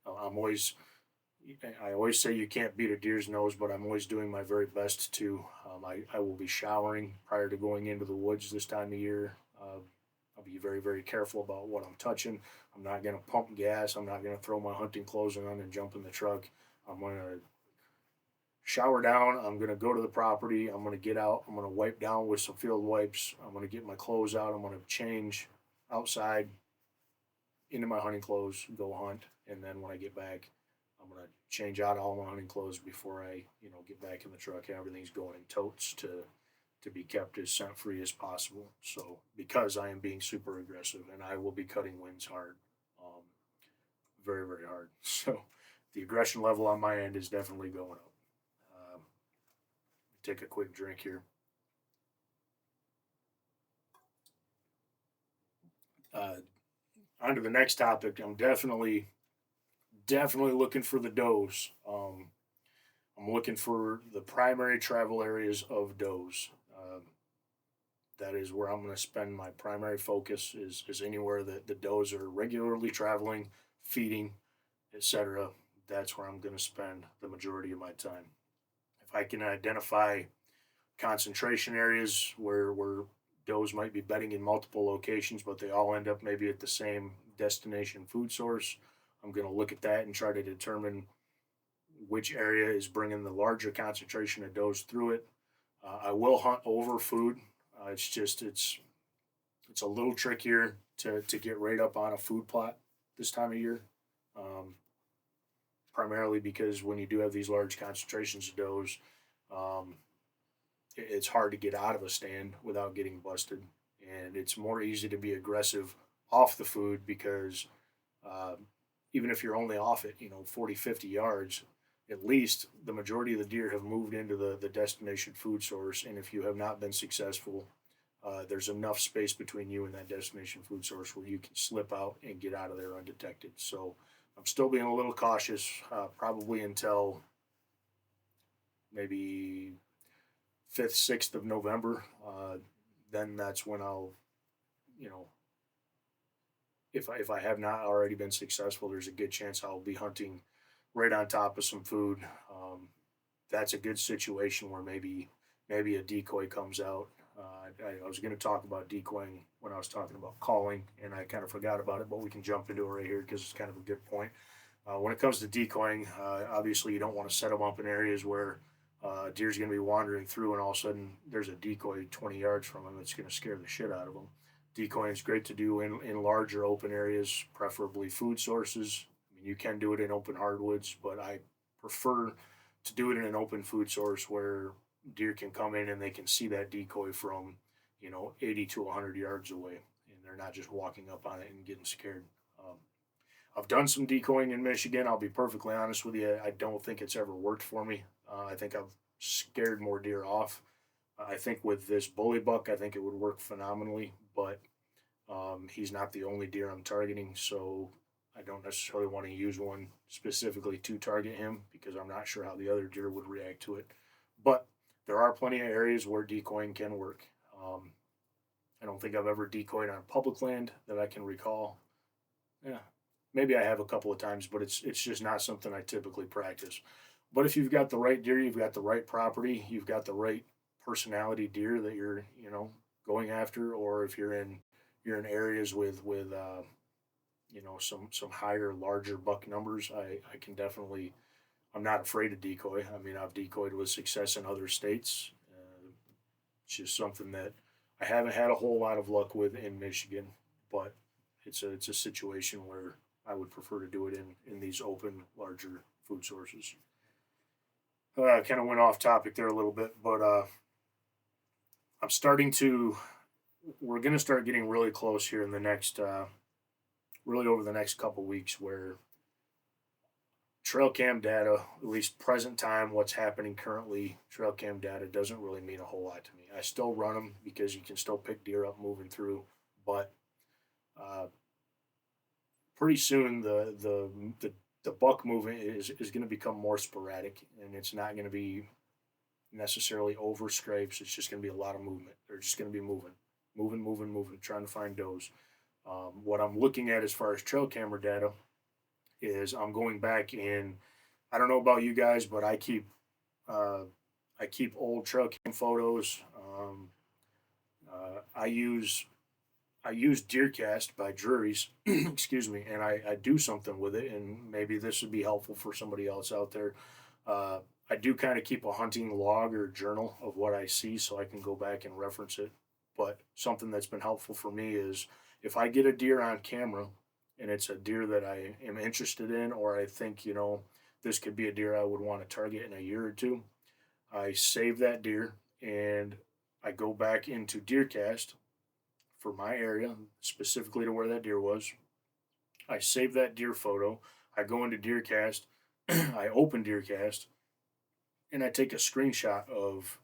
I'm always, I always say you can't beat a deer's nose, but I'm always doing my very best to. I will be showering prior to going into the woods this time of year. I'll be very, very careful about what I'm touching. I'm not going to pump gas. I'm not going to throw my hunting clothes on and jump in the truck. I'm going to shower down. I'm going to go to the property. I'm going to get out. I'm going to wipe down with some field wipes. I'm going to get my clothes out. I'm going to change outside into my hunting clothes, go hunt. And then when I get back, I'm going to change out all my hunting clothes before I, get back in the truck. Everything's going in totes to be kept as scent free as possible. So because I am being super aggressive, and I will be cutting winds hard, very, very hard. So the aggression level on my end is definitely going up. Um, Take a quick drink here. Uh, On to the next topic. I'm definitely looking for the does. I'm looking for the primary travel areas of does. That is where I'm going to spend my primary focus. Is anywhere that the does are regularly traveling, feeding, etc. That's where I'm going to spend the majority of my time. If I can identify concentration areas where does might be bedding in multiple locations, but they all end up maybe at the same destination food source, I'm going to look at that and try to determine which area is bringing the larger concentration of does through it. I will hunt over food. It's a little trickier to get right up on a food plot this time of year, um, primarily because when you do have these large concentrations of does, um, it's hard to get out of a stand without getting busted, and it's more easy to be aggressive off the food because um, even if you're only off it, 40, 50 yards, at least the majority of the deer have moved into the destination food source. And if you have not been successful, there's enough space between you and that destination food source where you can slip out and get out of there undetected. So I'm still being a little cautious, probably until maybe 5th, 6th of November. Then that's when I'll, you know, if I have not already been successful, there's a good chance I'll be hunting right on top of some food. That's a good situation where maybe a decoy comes out. I was going to talk about decoying when I was talking about calling, and I kind of forgot about it, but we can jump into it right here because it's kind of a good point. When it comes to decoying, obviously you don't want to set them up in areas where deer's going to be wandering through, and all of a sudden there's a decoy 20 yards from them that's going to scare the shit out of them. Decoying is great to do in larger open areas, preferably food sources. I mean, you can do it in open hardwoods, but I prefer to do it in an open food source where deer can come in and they can see that decoy from 80 to 100 yards away, and they're not just walking up on it and getting scared. Um, I've done some decoying in Michigan. I'll be perfectly honest with you. I don't think it's ever worked for me. I think I've scared more deer off. I think with this bully buck, I think it would work phenomenally, but he's not the only deer I'm targeting, so I don't necessarily want to use one specifically to target him because I'm not sure how the other deer would react to it. But there are plenty of areas where decoying can work. I don't think I've ever decoyed on public land that I can recall. Yeah, maybe I have a couple of times, but it's just not something I typically practice. But if you've got the right deer, you've got the right property, you've got the right personality deer that you're, going after, or if you're in areas with some higher, larger buck numbers, I can definitely. I'm not afraid of decoy. I mean, I've decoyed with success in other states. It's just something that I haven't had a whole lot of luck with in Michigan, but it's a situation where I would prefer to do it in these open, larger food sources. Kind of went off topic there a little bit, but I'm starting to. We're going to start getting really close here in the next, really over the next couple weeks, where trail cam data, at least present time, what's happening currently, trail cam data doesn't really mean a whole lot to me. I still run them because you can still pick deer up moving through, but uh, pretty soon the buck movement is going to become more sporadic, and it's not going to be necessarily over scrapes. It's just going to be a lot of movement. They're just going to be moving, trying to find does. What I'm looking at as far as trail camera data is I'm going back in. I don't know about you guys, but uh, I keep old trail cam photos. I use DeerCast by Drury's, excuse me, and I do something with it, and maybe this would be helpful for somebody else out there. Uh, I do kind of keep a hunting log or journal of what I see so I can go back and reference it. But something that's been helpful for me is if I get a deer on camera and it's a deer that I am interested in, or I think, this could be a deer I would want to target in a year or two, I save that deer and I go back into DeerCast for my area, specifically to where that deer was. I save that deer photo. I go into DeerCast, I open DeerCast, and I take a screenshot of,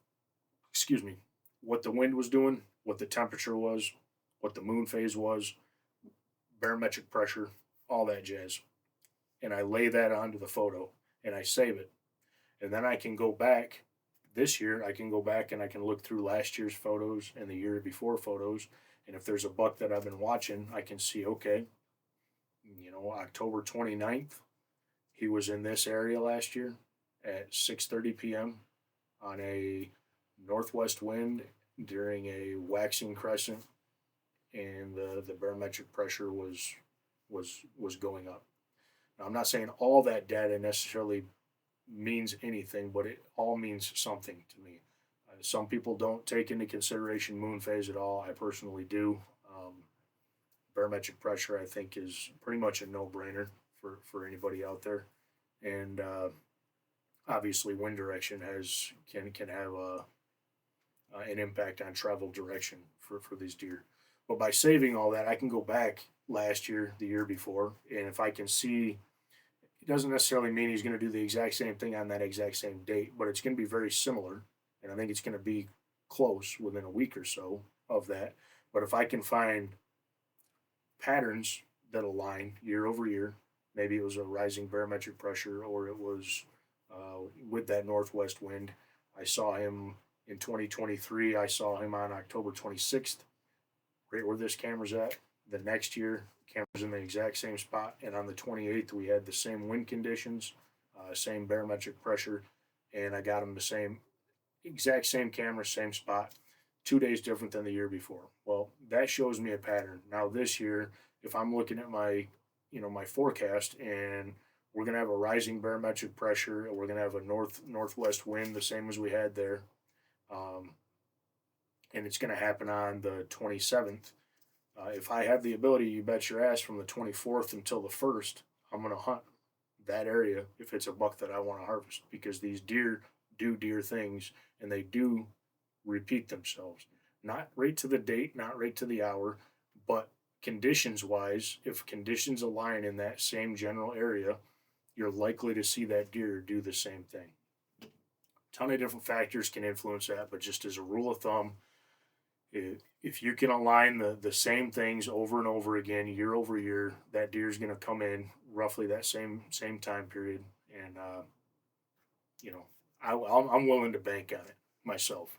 excuse me, what the wind was doing, what the temperature was, what the moon phase was, barometric pressure, all that jazz. And I lay that onto the photo and I save it. And then I can go back this year, I can go back and I can look through last year's photos and the year before photos. And if there's a buck that I've been watching, I can see, okay, October 29th, he was in this area last year at 6:30 p.m. on a northwest wind during a waxing crescent, and the barometric pressure was going up. Now, I'm not saying all that data necessarily means anything, but it all means something to me. Some people don't take into consideration moon phase at all. I personally do. Barometric pressure, I think, is pretty much a no-brainer for anybody out there, and obviously, wind direction can have an impact on travel direction for these deer. But by saving all that, I can go back last year, the year before, and if I can see, it doesn't necessarily mean he's going to do the exact same thing on that exact same date, but it's going to be very similar, and I think it's going to be close within a week or so of that. But if I can find patterns that align year over year, maybe it was a rising barometric pressure or it was with that northwest wind. I saw him in 2023. I saw him on October 26th, right where this camera's at. The next year, camera's in the exact same spot, and on the 28th, we had the same wind conditions, same barometric pressure, and I got him the exact same camera, same spot, 2 days different than the year before. Well, that shows me a pattern. Now this year, if I'm looking at my forecast and we're gonna have a rising barometric pressure, and we're gonna have a northwest wind, the same as we had there, um, and it's gonna happen on the 27th. If I have the ability, you bet your ass, from the 24th until the 1st, I'm gonna hunt that area if it's a buck that I want to harvest, because these deer do deer things and they do repeat themselves. Not right to the date, not right to the hour, but conditions wise, if conditions align in that same general area, you're likely to see that deer do the same thing. A ton of different factors can influence that, but just as a rule of thumb, if you can align the same things over and over again, year over year, that deer is going to come in roughly that same time period, and you know, I'm willing to bank on it myself.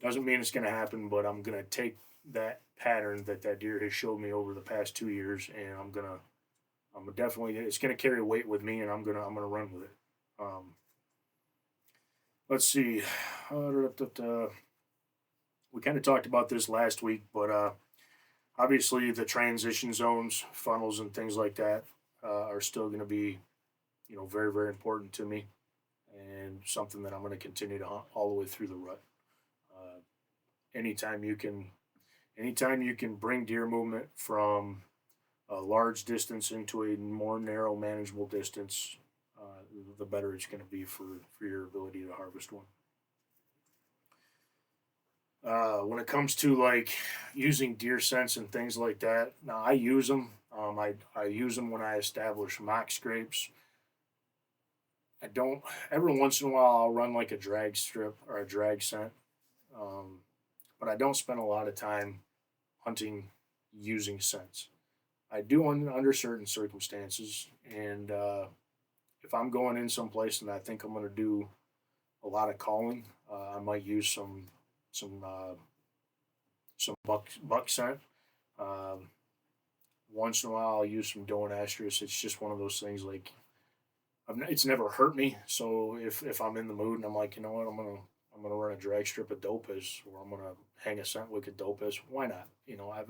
Doesn't mean it's going to happen, but I'm going to take that pattern that deer has showed me over the past 2 years, and I'm definitely, it's going to carry weight with me, and I'm gonna run with it. Um, let's see. We kind of talked about this last week, but obviously the transition zones, funnels, and things like that are still going to be, very, very important to me, and something that I'm going to continue to hunt all the way through the rut. Uh, anytime you can, anytime you can bring deer movement from a large distance into a more narrow, manageable distance, the better it's going to be for your ability to harvest one. When it comes to like using deer scents and things like that, now I use them. I use them when I establish mock scrapes. I don't. Every once in a while, I'll run like a drag strip or a drag scent, um, but I don't spend a lot of time hunting using scents. I do under certain circumstances, and if I'm going in someplace and I think I'm going to do a lot of calling, I might use some some buck scent. Um, Once in a while, I'll use some doe and estrous. It's just one of those things. Like it's never hurt me. So if I'm in the mood and I'm like, you know what, I'm gonna run a drag strip of dopus, or I'm gonna hang a scent wick of dopus. Why not?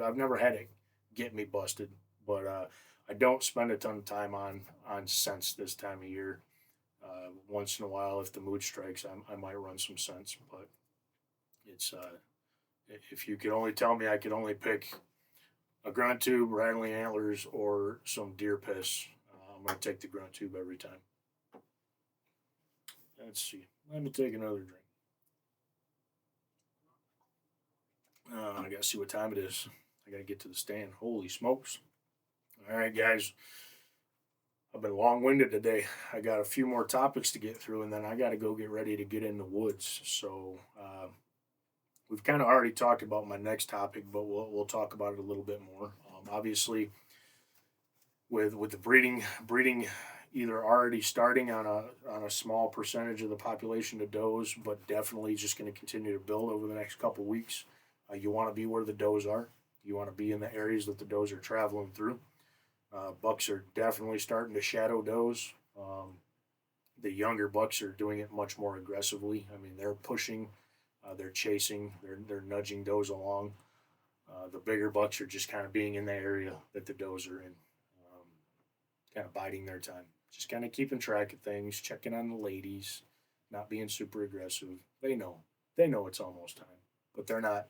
I've never had it get me busted, but I don't spend a ton of time on scents this time of year. Once in a while, if the mood strikes, I might run some scents, but it's if you could only tell me I could only pick a grunt tube, rattling antlers, or some deer piss, I'm going to take the grunt tube every time. Let's see. Let me take another drink. I got to see what time it is. I got to get to the stand. Holy smokes. All right, guys. I've been long winded today. I got a few more topics to get through, and then I got to go get ready to get in the woods. So, we've kind of already talked about my next topic, but we'll talk about it a little bit more. Obviously, with the breeding either already starting on a small percentage of the population of does, but definitely just going to continue to build over the next couple weeks. You want to be where the does are. You want to be in the areas that the does are traveling through. Bucks are definitely starting to shadow does. The younger bucks are doing it much more aggressively. I mean, they're pushing, they're chasing, they're nudging does along. The bigger bucks are just kind of being in the area that the does are in, kind of biding their time, just kind of keeping track of things, checking on the ladies, not being super aggressive. They know it's almost time, but they're not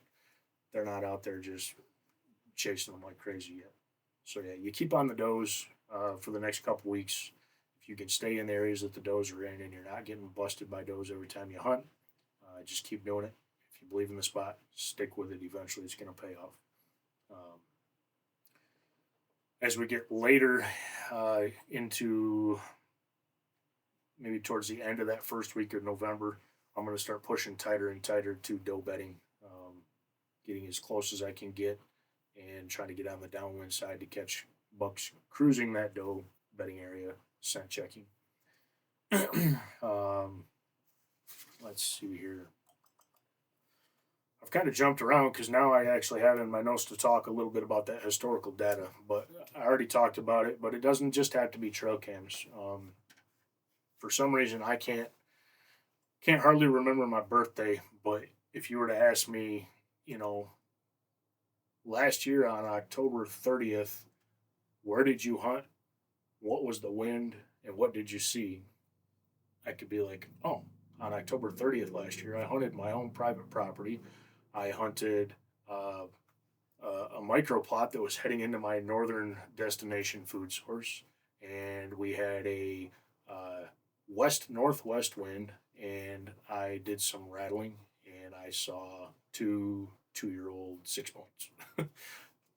out there just chasing them like crazy yet. So yeah, you keep on the does for the next couple weeks. If you can stay in the areas that the does are in, and you're not getting busted by does every time you hunt, just keep doing it. If you believe in the spot, stick with it. Eventually, it's going to pay off. Um, as we get later into maybe towards the end of that first week of November, I'm going to start pushing tighter and tighter to doe bedding, getting as close as I can get, and trying to get on the downwind side to catch bucks cruising that doe bedding area, scent checking. um, let's see here. I've kind of jumped around because now I actually have in my notes to talk a little bit about that historical data, but I already talked about it. But it doesn't just have to be trail cams. For some reason, I can't hardly remember my birthday. But if you were to ask me, you know, last year on October 30th, where did you hunt? What was the wind? And what did you see? I could be like, oh, on October 30th last year, I hunted my own private property. I hunted a micro plot that was heading into my northern destination food source, and we had a west northwest wind, and I did some rattling, and I saw two-year old 6 points.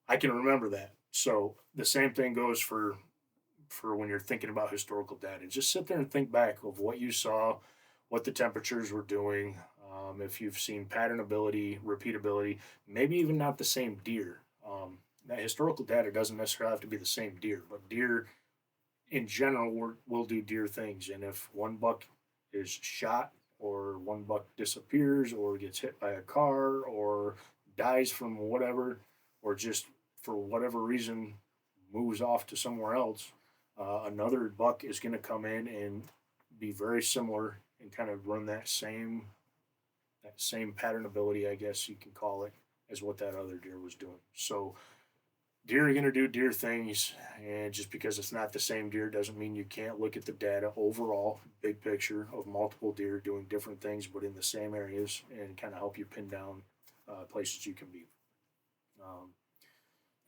I can remember that. So the same thing goes for when you're thinking about historical data. Just sit there and think back of what you saw, what the temperatures were doing. If you've seen patternability, repeatability, maybe even not the same deer. That historical data doesn't necessarily have to be the same deer, but deer in general will do deer things. And if one buck is shot, or one buck disappears, or gets hit by a car, or dies from whatever, or just for whatever reason moves off to somewhere else, another buck is going to come in and be very similar and kind of run that same pattern ability, I guess you can call it, as what that other deer was doing. So deer are going to do deer things, and just because it's not the same deer doesn't mean you can't look at the data overall, big picture of multiple deer doing different things but in the same areas, and kind of help you pin down places you can be. Um,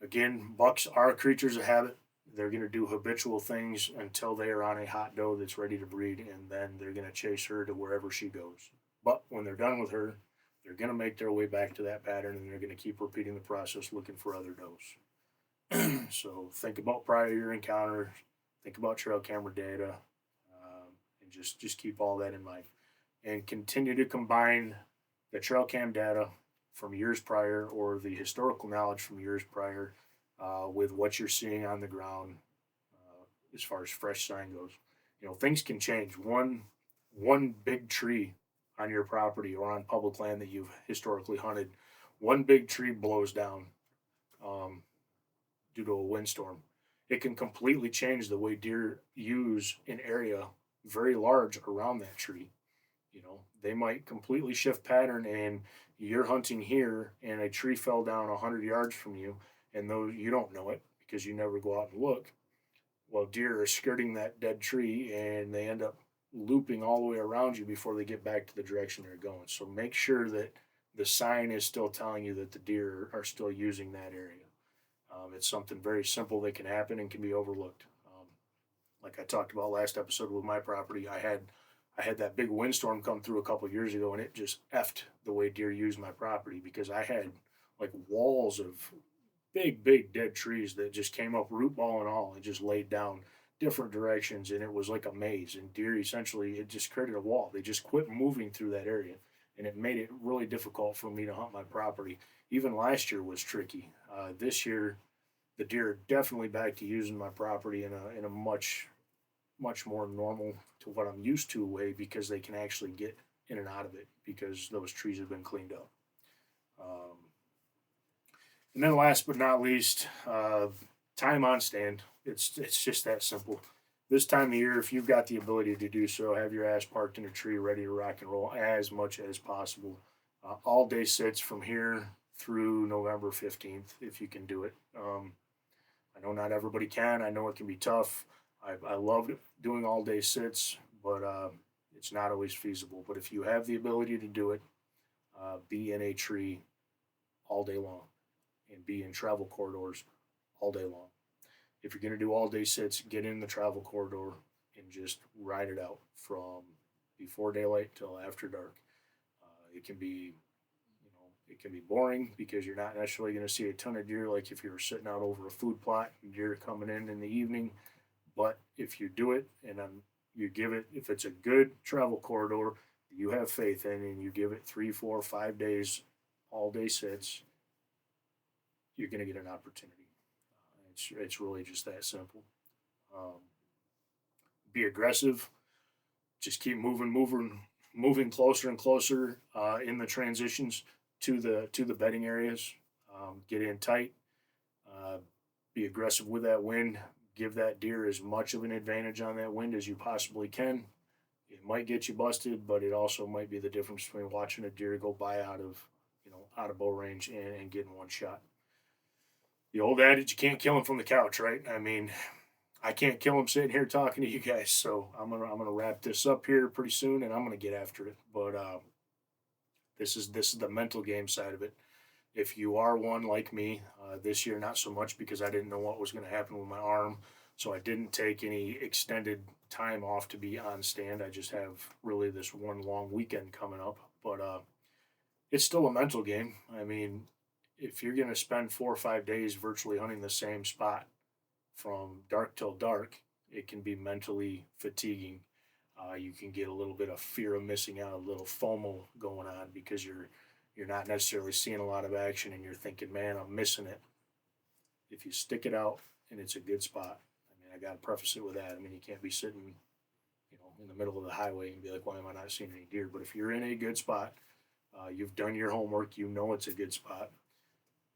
Again, bucks are creatures of habit. They're going to do habitual things until they are on a hot doe that's ready to breed, and then they're going to chase her to wherever she goes. But when they're done with her, they're going to make their way back to that pattern, and they're going to keep repeating the process looking for other does. So think about prior year encounters, think about trail camera data, and just keep all that in mind, and continue to combine the trail cam data from years prior or the historical knowledge from years prior with what you're seeing on the ground as far as fresh sign goes. Things can change. One big tree on your property or on public land that you've historically hunted, one big tree blows down. Um, Due to a windstorm. It can completely change the way deer use an area very large around that tree. They might completely shift pattern, and you're hunting here and a tree fell down 100 yards from you, and though you don't know it because you never go out and look, well, deer are skirting that dead tree and they end up looping all the way around you before they get back to the direction they're going. So make sure that the sign is still telling you that the deer are still using that area. It's something very simple that can happen and can be overlooked. Like I talked about last episode with my property, I had that big windstorm come through a couple of years ago, and it just effed the way deer use my property because I had like walls of big dead trees that just came up root ball and all and just laid down different directions, and it was like a maze. And deer essentially it just created a wall. They just quit moving through that area, and it made it really difficult for me to hunt my property. Even last year was tricky. This year the deer are definitely back to using my property in a much more normal to what I'm used to way because they can actually get in and out of it because those trees have been cleaned up. Um, and then last but not least, time on stand. It's just that simple. This time of year, if you've got the ability to do so, have your ass parked in a tree ready to rock and roll as much as possible. All day sits from here through November 15th if you can do it. I know not everybody can. I know it can be tough. I love doing all day sits, but it's not always feasible. But if you have the ability to do it, be in a tree all day long and be in travel corridors all day long. If you're going to do all day sits, get in the travel corridor and just ride it out from before daylight till after dark. It can be it can be boring because you're not necessarily going to see a ton of deer like if you were sitting out over a food plot and deer coming in the evening. But if you do it and you give it, if it's a good travel corridor you have faith in, and you give it 3, 4, 5 days, all day sits, you're going to get an opportunity. It's really just that simple. Um, be aggressive. Just keep moving closer and closer in the transitions to the bedding areas. Get in tight. Uh, be aggressive with that wind. Give that deer as much of an advantage on that wind as you possibly can. It might get you busted, but it also might be the difference between watching a deer go by out of bow range and getting one shot. The old adage, you can't kill him from the couch, right? I mean, I can't kill him sitting here talking to you guys, so I'm gonna wrap this up here pretty soon, and I'm gonna get after it. But this is the mental game side of it. If you are one like me, this year not so much because I didn't know what was going to happen with my arm, so I didn't take any extended time off to be on stand. I just have really this one long weekend coming up, but it's still a mental game. I mean, if you're going to spend 4 or 5 days virtually hunting the same spot from dark till dark, it can be mentally fatiguing. You can get a little bit of fear of missing out, a little FOMO going on because you're not necessarily seeing a lot of action and you're thinking, man, I'm missing it. If you stick it out and it's a good spot, I mean, I got to preface it with that. I mean, you can't be sitting, in the middle of the highway and be like, why am I not seeing any deer? But if you're in a good spot, you've done your homework, you know it's a good spot.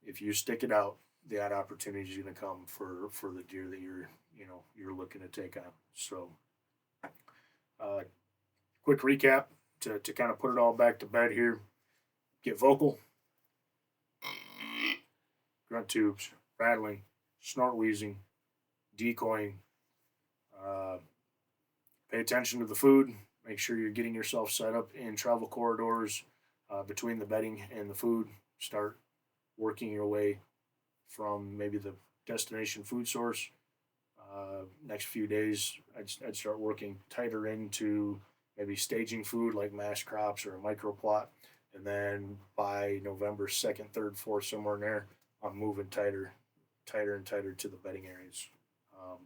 If you stick it out, that opportunity is going to come for the deer that you're looking to take on. So, quick recap to kind of put it all back to bed here. Get vocal, grunt tubes, rattling, snort wheezing, decoying. Uh, Pay attention to the food. Make sure you're getting yourself set up in travel corridors between the bedding and the food. Start working your way from maybe the destination food source. Next few days, I'd start working tighter into maybe staging food like mash crops or a micro plot. And then by November 2nd, 3rd, 4th, somewhere in there, I'm moving tighter and tighter to the bedding areas. Um,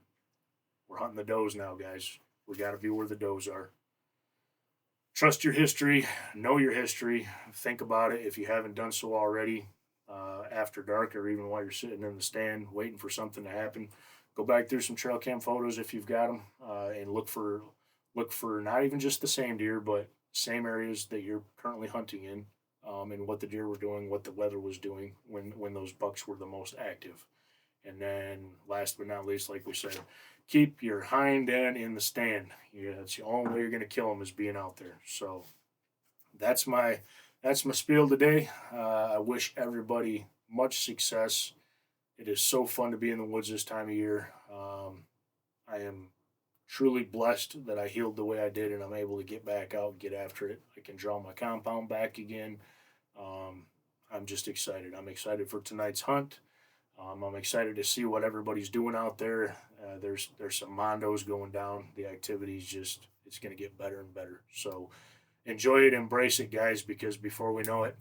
we're hunting the does now, guys. We got to be where the does are. Trust your history, know your history, think about it if you haven't done so already. After dark, or even while you're sitting in the stand waiting for something to happen, go back through some trail cam photos if you've got them, and look for not even just the same deer, but same areas that you're currently hunting in, and what the deer were doing, what the weather was doing when those bucks were the most active. And then, last but not least, like we said, keep your hind end in the stand. Yeah, that's the only way you're going to kill them is being out there. So that's my spiel today. I wish everybody much success. It is so fun to be in the woods this time of year. I am truly blessed that I healed the way I did, and I'm able to get back out and get after it. I can draw my compound back again. Um, I'm just excited. I'm excited for tonight's hunt. I'm excited to see what everybody's doing out there. There's some mondos going down. The activity's just it's going to get better and better. So enjoy it, embrace it, guys, because before we know it,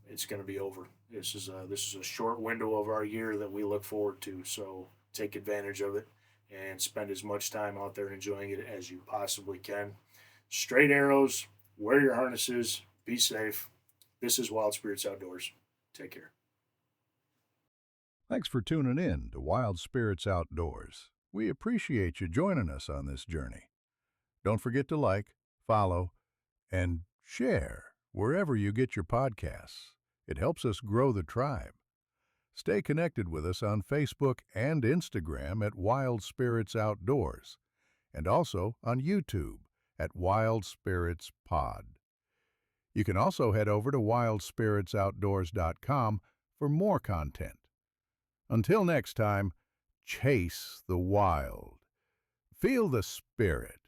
it's going to be over. This is a short window of our year that we look forward to. So take advantage of it and spend as much time out there enjoying it as you possibly can. Straight arrows, wear your harnesses, be safe. This is Wild Spirits Outdoors. Take care. Thanks for tuning in to Wild Spirits Outdoors. We appreciate you joining us on this journey. Don't forget to like, follow, and share wherever you get your podcasts. It helps us grow the tribe. Stay connected with us on Facebook and Instagram at Wild Spirits Outdoors, and also on YouTube at Wild Spirits Pod. You can also head over to wildspiritsoutdoors.com for more content. Until next time, chase the wild. Feel the spirit.